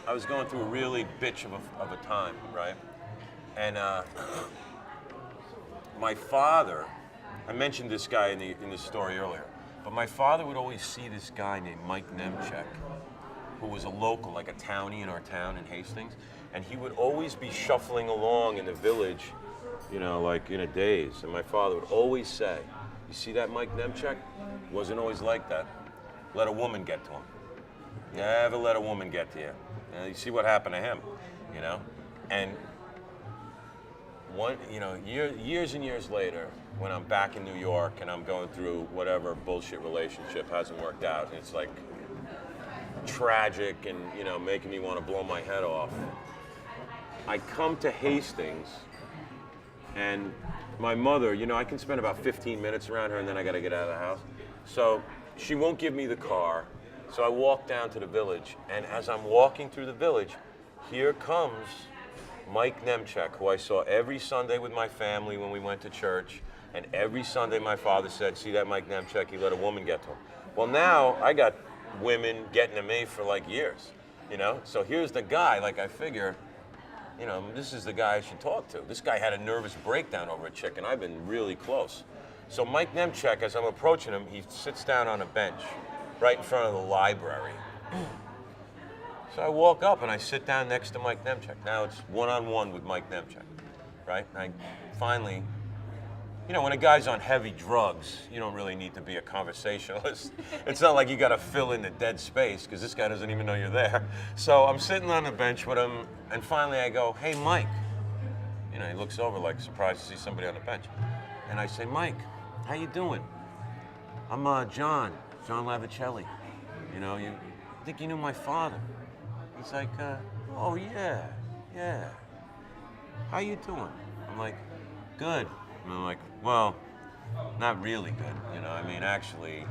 I was going through a really bitch of a time, right? And my father, I mentioned this guy in the story earlier, but my father would always see this guy named Mike Nemchek, who was a local, like a townie in our town in Hastings, and he would always be shuffling along in the village, you know, like in a daze. And my father would always say, "You see that Mike Nemchek? Wasn't always like that. Let a woman get to him. Never let a woman get to you. You see what happened to him, you know?" And years and years later, when I'm back in New York and I'm going through whatever bullshit relationship hasn't worked out, and it's like tragic and, you know, making me want to blow my head off, I come to Hastings, and my mother, you know, I can spend about 15 minutes around her and then I got to get out of the house. So she won't give me the car. So I walk down to the village, and as I'm walking through the village, here comes Mike Nemchek, who I saw every Sunday with my family when we went to church, and every Sunday my father said, "See that Mike Nemchek? He let a woman get to him." Well, now I got women getting to me for like years, you know? So here's the guy, like I figure, you know, this is the guy I should talk to. This guy had a nervous breakdown over a chick, and I've been really close. So Mike Nemchek, as I'm approaching him, he sits down on a bench right in front of the library. So I walk up and I sit down next to Mike Nemchek. Now it's one-on-one with Mike Nemchek, right? And I finally, you know, when a guy's on heavy drugs, you don't really need to be a conversationalist. It's not like you got to fill in the dead space, because this guy doesn't even know you're there. So I'm sitting on the bench with him, and finally I go, "Hey, Mike." You know, he looks over like surprised to see somebody on the bench. And I say, "Mike, how you doing? I'm John Lavachielli. You know, I think you knew my father." He's like, "Oh, yeah. How you doing?" I'm like, "Good." And I'm like, "Well, not really good, you know, I mean, actually,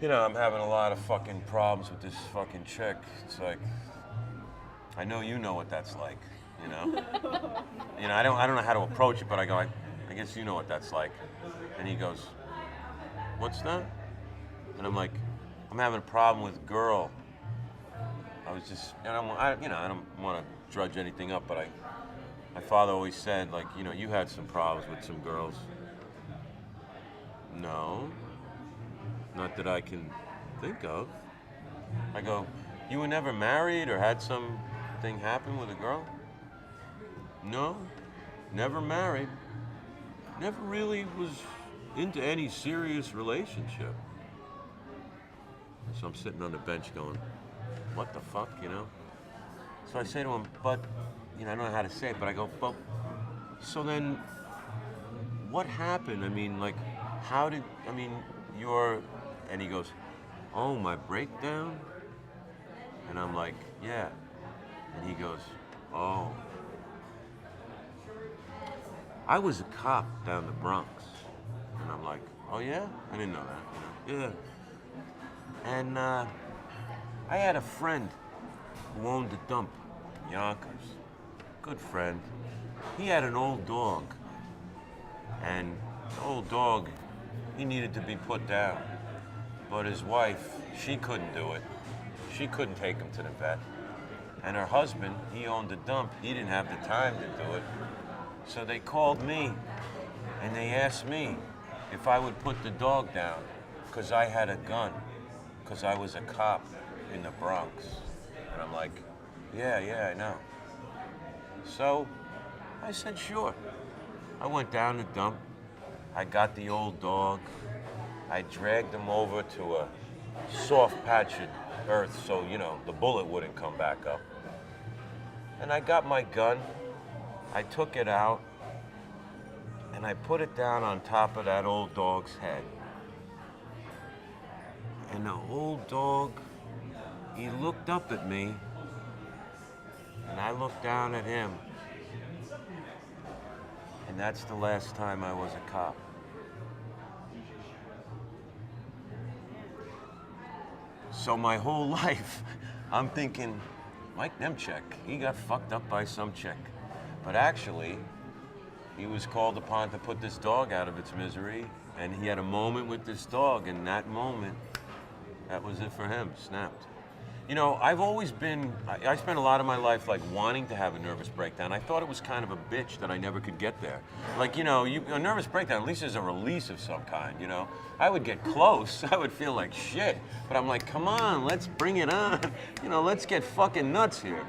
you know, I'm having a lot of fucking problems with this fucking chick. It's like, I know you know what that's like, you know?" You know, I don't know how to approach it, but I go, I guess you know what that's like." And he goes, "What's that?" And I'm like, "I'm having a problem with a girl. I was just, I don't want to drudge anything up, but my father always said, like, you know, you had some problems with some girls." "No, not that I can think of." I go, "You were never married or had something happen with a girl?" "No, never married. Never really was into any serious relationship." So I'm sitting on the bench going, what the fuck, you know? So I say to him, "But," you know, I don't know how to say it, but I go, "But, so then, what happened? I mean, like, and he goes, "Oh, my breakdown?" And I'm like, "Yeah." And he goes, "Oh. I was a cop down the Bronx." And I'm like, "Oh, yeah? I didn't know that." You know? "Yeah. And I had a friend who owned a dump in Yonkers. Good friend. He had an old dog. And the old dog, he needed to be put down. But his wife, she couldn't do it. She couldn't take him to the vet. And her husband, he owned a dump. He didn't have the time to do it. So they called me, and they asked me if I would put the dog down, because I had a gun, because I was a cop in the Bronx." And I'm like, yeah, I know. So I said, "Sure." I went down the dump. I got the old dog. I dragged him over to a soft patch of earth so, you know, the bullet wouldn't come back up. And I got my gun. I took it out, and I put it down on top of that old dog's head. And the old dog, he looked up at me, and I looked down at him. And that's the last time I was a cop. So my whole life, I'm thinking, Mike Nemchek, he got fucked up by some chick. But actually, he was called upon to put this dog out of its misery, and he had a moment with this dog, and that moment, that was it for him, snapped. You know, I've always been, I spent a lot of my life like wanting to have a nervous breakdown. I thought it was kind of a bitch that I never could get there. Like, you know, a nervous breakdown, at least there's a release of some kind, you know? I would get close, I would feel like shit, but I'm like, come on, let's bring it on. You know, let's get fucking nuts here.